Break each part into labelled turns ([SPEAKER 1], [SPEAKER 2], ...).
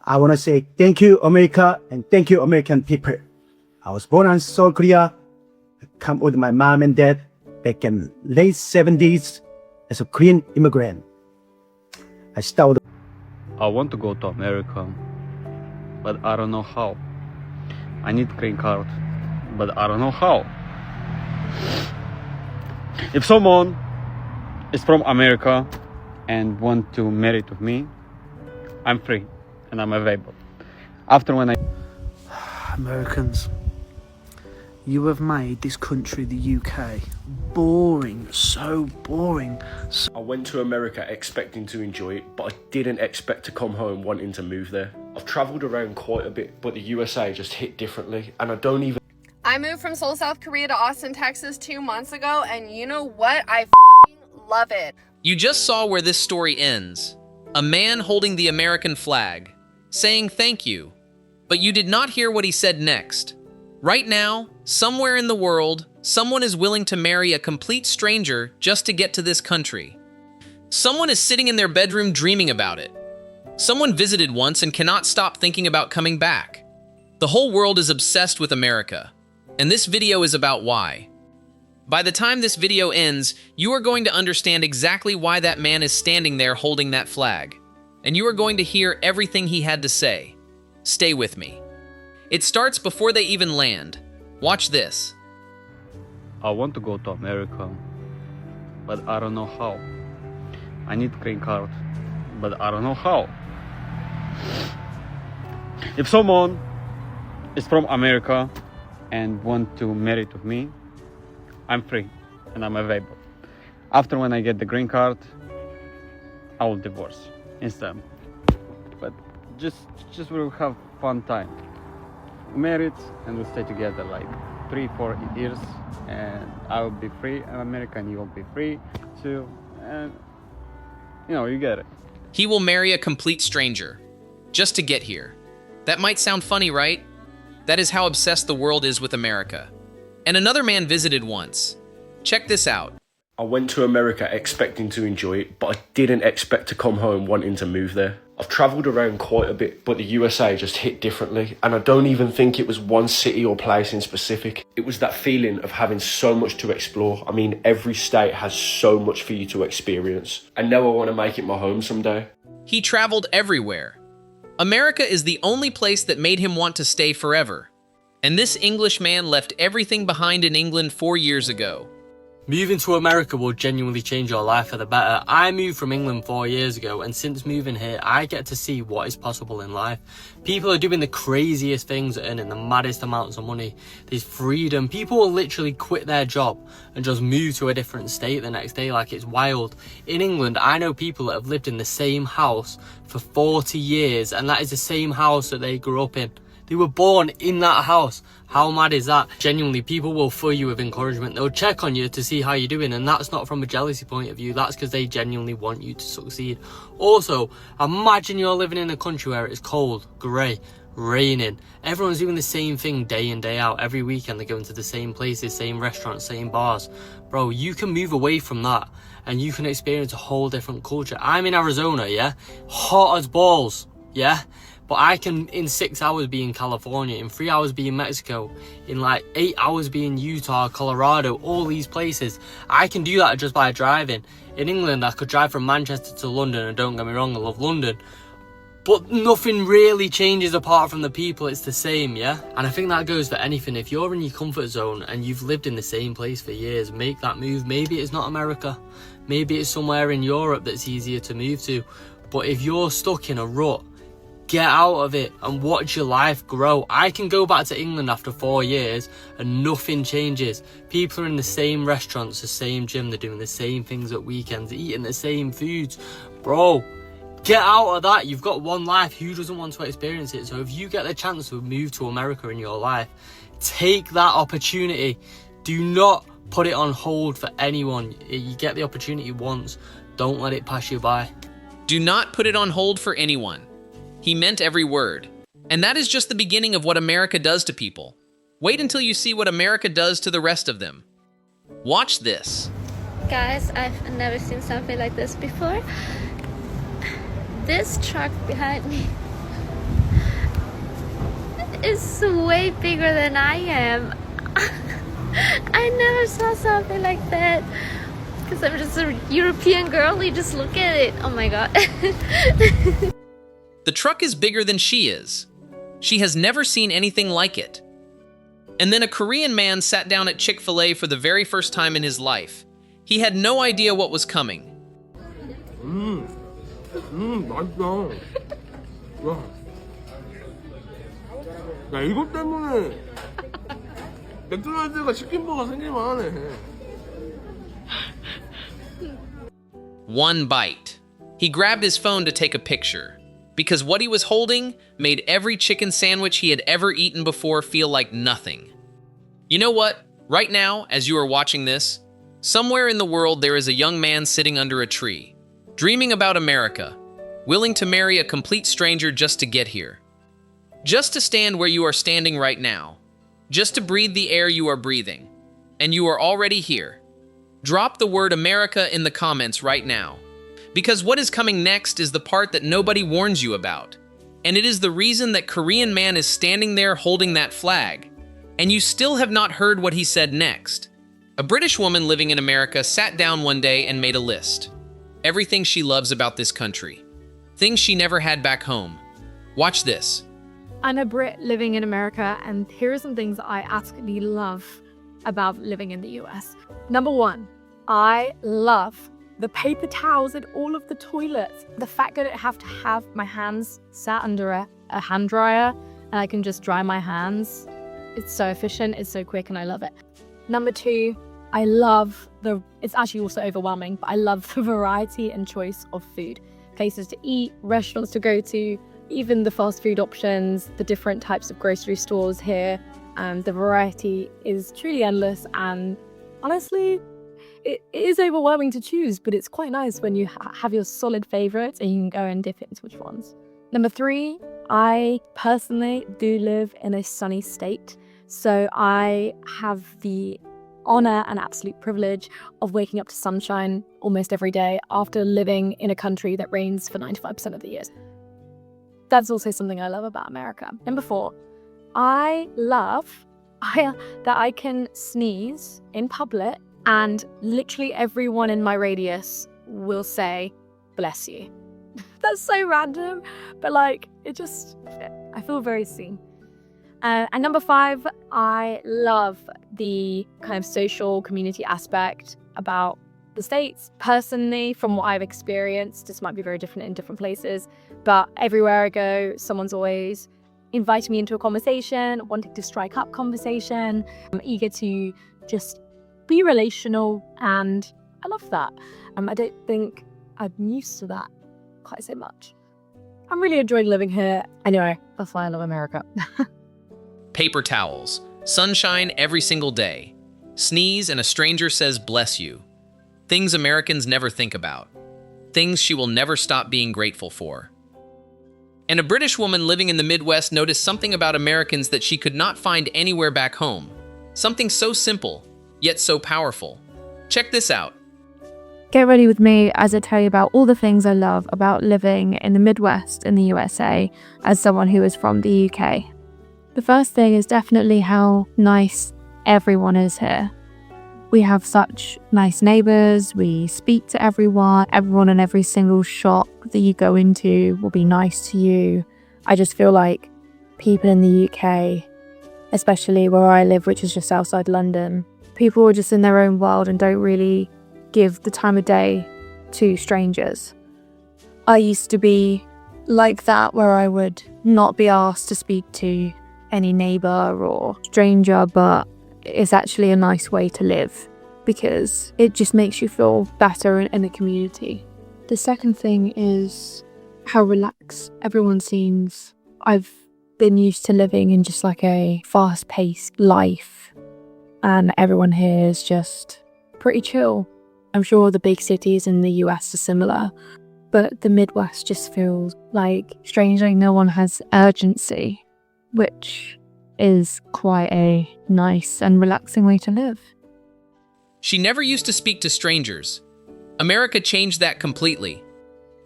[SPEAKER 1] I want to say thank you, America, and thank you, American people. I was born in South Korea. I come with my mom and dad back in late 70s as a Korean immigrant. I started.
[SPEAKER 2] I want to go to America, but I don't know how. I need green card, but I don't know how. If someone is from America and want to marry to me, I'm free and I'm available. After when I...
[SPEAKER 3] Americans, you have made this country, the UK, boring, so boring.
[SPEAKER 4] I went to America expecting to enjoy it, but I didn't expect to come home wanting to move there. I've travelled around quite a bit, but the USA just hit differently, and I don't even...
[SPEAKER 5] I moved from Seoul, South Korea to Austin, Texas 2 months ago, and you know what? I f***ing love it.
[SPEAKER 6] You just saw where this story ends. A man holding the American flag, saying thank you. But you did not hear what he said next. Right now, somewhere in the world, someone is willing to marry a complete stranger just to get to this country. Someone is sitting in their bedroom dreaming about it. Someone visited once and cannot stop thinking about coming back. The whole world is obsessed with America, and this video is about why. By the time this video ends, you are going to understand exactly why that man is standing there holding that flag, and you are going to hear everything he had to say. Stay with me. It starts before they even land. Watch this.
[SPEAKER 2] I want to go to America, but I don't know how. I need green card, but I don't know how. If someone is from America and want to marry to me, I'm free and I'm available. After when I get the green card, I will divorce instantly. But just we'll have fun time. Married and we'll stay together like 3-4 years, and I will be free in America and you will be free too, and you know, you get it.
[SPEAKER 6] He will marry a complete stranger just to get here. That might sound funny, right? That is how obsessed the world is with America. And another man visited once. Check this out.
[SPEAKER 4] I went to America expecting to enjoy it, but I didn't expect to come home wanting to move there. I've travelled around quite a bit, but the USA just hit differently, and I don't even think it was one city or place in specific. It was that feeling of having so much to explore. I mean, every state has so much for you to experience, and now I want to make it my home someday.
[SPEAKER 6] He traveled everywhere. America is the only place that made him want to stay forever. And this English man left everything behind in England 4 years ago.
[SPEAKER 7] Moving to America will genuinely change your life for the better. I moved from England 4 years ago, and since moving here, I get to see what is possible in life. People are doing the craziest things, earning the maddest amounts of money. There's freedom. People will literally quit their job and just move to a different state the next day like it's wild. In England, I know people that have lived in the same house for 40 years, and that is the same house that they grew up in. They were born in that house. How mad is that? Genuinely, people will fill you with encouragement. They'll check on you to see how you're doing, and that's not from a jealousy point of view. That's because they genuinely want you to succeed. Also, imagine you're living in a country where it's cold, grey, raining. Everyone's doing the same thing day in, day out. Every weekend they're going to the same places, same restaurants, same bars. Bro, you can move away from that and you can experience a whole different culture. I'm in Arizona, yeah? Hot as balls, yeah? But I can, in 6 hours, be in California, in 3 hours be in Mexico, in like 8 hours be in Utah, Colorado, all these places. I can do that just by driving. In England, I could drive from Manchester to London, and don't get me wrong, I love London. But nothing really changes apart from the people, it's the same, yeah? And I think that goes for anything. If you're in your comfort zone and you've lived in the same place for years, make that move. Maybe it's not America. Maybe it's somewhere in Europe that's easier to move to. But if you're stuck in a rut, get out of it and watch your life grow. I can go back to England after 4 years and nothing changes. People are in the same restaurants, the same gym, they're doing the same things at weekends, eating the same foods. Bro, get out of that. You've got one life. Who doesn't want to experience it? So if you get the chance to move to America in your life, take that opportunity. Do not put it on hold for anyone. You get the opportunity once. Don't let it pass you by.
[SPEAKER 6] Do not put it on hold for anyone. He meant every word. And that is just the beginning of what America does to people. Wait until you see what America does to the rest of them. Watch this.
[SPEAKER 8] Guys, I've never seen something like this before. This truck behind me is way bigger than I am. I never saw something like that. Because I'm just a European girl, you just look at it. Oh my god.
[SPEAKER 6] The truck is bigger than she is. She has never seen anything like it. And then a Korean man sat down at Chick-fil-A for the very first time in his life. He had no idea what was coming.
[SPEAKER 9] 맛있다. 와. 야, 이것 때문에 맥도날드가 치킨버거 생길만 하네.
[SPEAKER 6] One bite. He grabbed his phone to take a picture, because what he was holding made every chicken sandwich he had ever eaten before feel like nothing. You know what? Right now, as you are watching this, somewhere in the world there is a young man sitting under a tree, dreaming about America, willing to marry a complete stranger just to get here. Just to stand where you are standing right now. Just to breathe the air you are breathing. And you are already here. Drop the word America in the comments right now. Because what is coming next is the part that nobody warns you about. And it is the reason that Korean man is standing there holding that flag. And you still have not heard what he said next. A British woman living in America sat down one day and made a list. Everything she loves about this country. Things she never had back home. Watch this.
[SPEAKER 10] I'm a Brit living in America, and here are some things that I absolutely love about living in the US. Number one, I love the paper towels in all of the toilets. The fact that I have to have my hands sat under a hand dryer and I can just dry my hands. It's so efficient, it's so quick, and I love it. Number two, I love it's actually also overwhelming, but I love the variety and choice of food. Places to eat, restaurants to go to, even the fast food options, the different types of grocery stores here. The variety is truly endless, and honestly, it is overwhelming to choose, but it's quite nice when you have your solid favorites and you can go and dip into which ones. Number three, I personally do live in a sunny state, so I have the honor and absolute privilege of waking up to sunshine almost every day after living in a country that rains for 95% of the years. That's also something I love about America. Number four, I love that I can sneeze in public and literally everyone in my radius will say, bless you. That's so random, but like, I feel very seen. And number five, I love the kind of social community aspect about the States. Personally, from what I've experienced, this might be very different in different places, but everywhere I go, someone's always inviting me into a conversation, wanting to strike up conversation. I'm eager to just be relational, and I love that. I don't think I'm used to that quite so much. I'm really enjoying living here. Anyway, that's why I love America.
[SPEAKER 6] Paper towels, sunshine every single day. Sneeze and a stranger says bless you. Things Americans never think about. Things she will never stop being grateful for. And a British woman living in the Midwest noticed something about Americans that she could not find anywhere back home. Something so simple, yet so powerful. Check this out.
[SPEAKER 10] Get ready with me as I tell you about all the things I love about living in the Midwest in the USA as someone who is from the UK. The first thing is definitely how nice everyone is here. We have such nice neighbours, we speak to everyone in every single shop that you go into will be nice to you. I just feel like people in the UK, especially where I live, which is just outside London, people are just in their own world and don't really give the time of day to strangers. I used to be like that, where I would not be asked to speak to any neighbour or stranger, but it's actually a nice way to live because it just makes you feel better in the community. The second thing is how relaxed everyone seems. I've been used to living in just like a fast-paced life, and everyone here is just pretty chill. I'm sure the big cities in the US are similar, but the Midwest just feels like, strangely, no one has urgency, which is quite a nice and relaxing way to live.
[SPEAKER 6] She never used to speak to strangers. America changed that completely.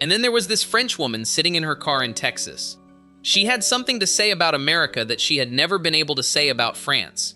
[SPEAKER 6] And then there was this French woman sitting in her car in Texas. She had something to say about America that she had never been able to say about France.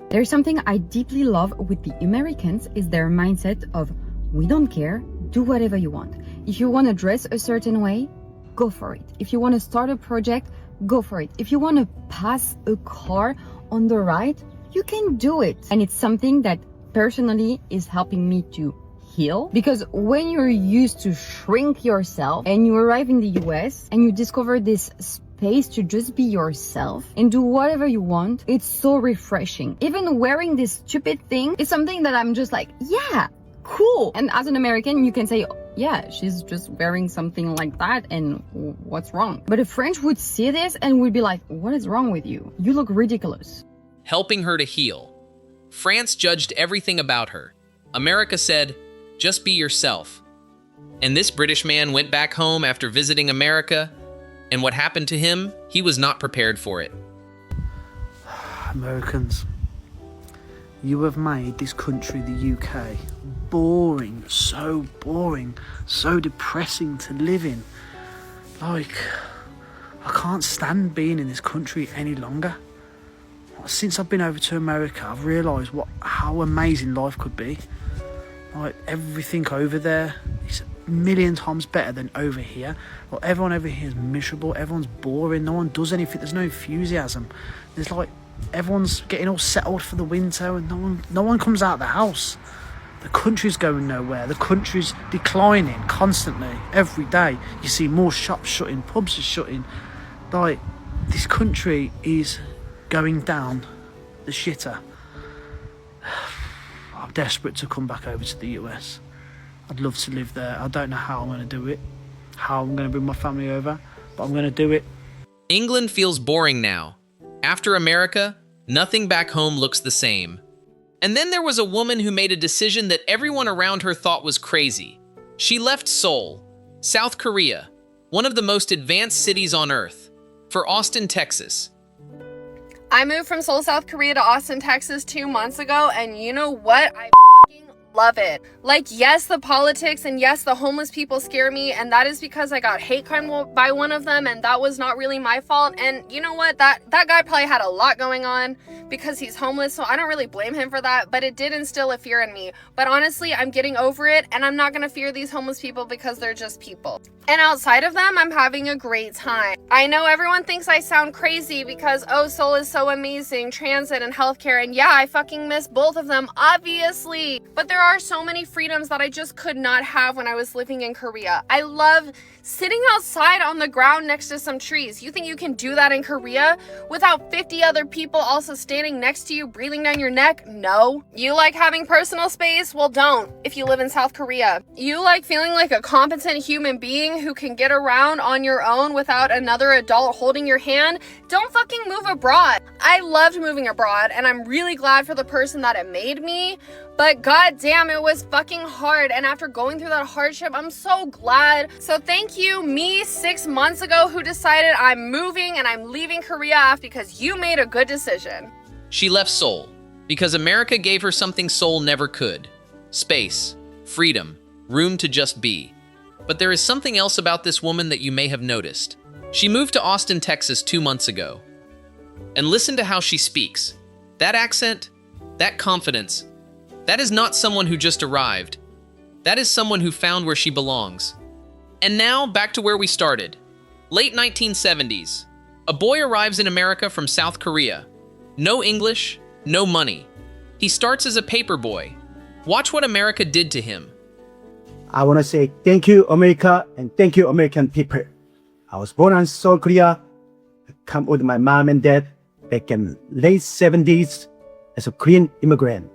[SPEAKER 11] There's something I deeply love with the Americans is their mindset of we don't care, do whatever you want. If you want to dress a certain way, go for it. If you want to start a project, go for it. If you want to pass a car on the right, you can do it. And it's something that personally is helping me to heal, because when you're used to shrink yourself and you arrive in the US and you discover this space to just be yourself and do whatever you want, it's so refreshing. Even wearing this stupid thing is something that I'm just like, yeah, cool. And as an American, you can say, yeah, she's just wearing something like that and what's wrong? But a French would see this and would be like, what is wrong with you? You look ridiculous.
[SPEAKER 6] Helping her to heal. France judged everything about her. America said, just be yourself. And this British man went back home after visiting America, and what happened to him, he was not prepared for it.
[SPEAKER 3] Americans, you have made this country, the UK, boring, so depressing to live in. Like, I can't stand being in this country any longer. Since I've been over to America, I've realised how amazing life could be. Like, everything over there is a million times better than over here. Well, everyone over here is miserable, everyone's boring, no one does anything, there's no enthusiasm. There's like, everyone's getting all settled for the winter and no one comes out of the house. The country's going nowhere, the country's declining constantly, every day. You see more shops shutting, pubs are shutting. Like, this country is going down the shitter. I'm desperate to come back over to the US. I'd love to live there. I don't know how I'm going to do it, how I'm going to bring my family over, but I'm going to do it.
[SPEAKER 6] England feels boring now. After America, nothing back home looks the same. And then there was a woman who made a decision that everyone around her thought was crazy. She left Seoul, South Korea, one of the most advanced cities on earth, for Austin, Texas.
[SPEAKER 5] I moved from Seoul, South Korea to Austin, Texas 2 months ago, and you know what? I fucking love it. Like, yes, the politics and yes, the homeless people scare me, and that is because I got hate crime by one of them, and that was not really my fault. And you know what? That guy probably had a lot going on because he's homeless, so I don't really blame him for that, but it did instill a fear in me. But honestly, I'm getting over it, and I'm not gonna fear these homeless people because they're just people. And outside of them, I'm having a great time. I know everyone thinks I sound crazy because, oh, Seoul is so amazing, transit and healthcare, and yeah, I fucking miss both of them, obviously. But there are so many freedoms that I just could not have when I was living in Korea. I love sitting outside on the ground next to some trees. You think you can do that in Korea without 50 other people also standing next to you, breathing down your neck? No. You like having personal space? Well, don't, if you live in South Korea. You like feeling like a competent human being who can get around on your own without another adult holding your hand? Don't fucking move abroad. I loved moving abroad, and I'm really glad for the person that it made me, but goddamn, it was fucking hard, and after going through that hardship, I'm so glad. So thank you, me 6 months ago, who decided I'm moving and I'm leaving Korea off because you made a good decision.
[SPEAKER 6] She left Seoul because America gave her something Seoul never could: space, freedom, room to just be. But there is something else about this woman that you may have noticed. She moved to Austin, Texas 2 months ago. And listen to how she speaks. That accent, that confidence, that is not someone who just arrived. That is someone who found where she belongs. And now, back to where we started. Late 1970s. A boy arrives in America from South Korea. No English, no money. He starts as a paper boy. Watch what America did to him.
[SPEAKER 1] I want to say thank you, America, and thank you, American people. I was born in Seoul, Korea. I come with my mom and dad back in late 70s as a Korean immigrant.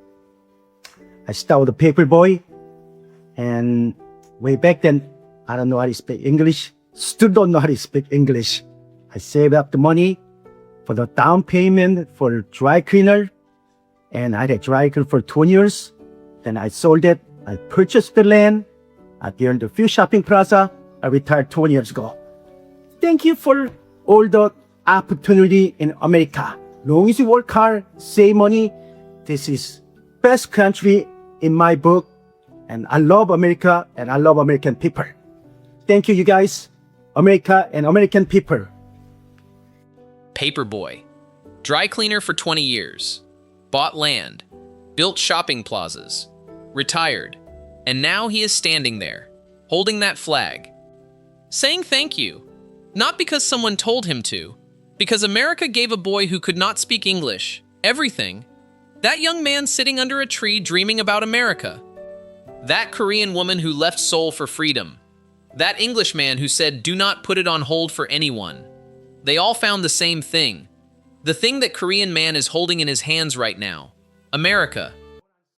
[SPEAKER 1] I started with a paper boy, and way back then, I don't know how to speak English. Still don't know how to speak English. I saved up the money for the down payment for dry cleaner, and I had a dry cleaner for 20 years. Then I sold it. I purchased the land. I built a few shopping plaza. I retired 20 years ago. Thank you for all the opportunity in America. Long as you work hard, save money, this is best country in my book. And I love America, and I love American people. Thank you, you guys, America and American people.
[SPEAKER 6] paperboy, dry cleaner for 20 years, bought land, built shopping plazas, retired, and now he is standing there, holding that flag, saying thank you, not because someone told him to, because America gave a boy who could not speak English everything. That young man sitting under a tree dreaming about America. That Korean woman who left Seoul for freedom. That English man who said, do not put it on hold for anyone. They all found the same thing. The thing that Korean man is holding in his hands right now. America.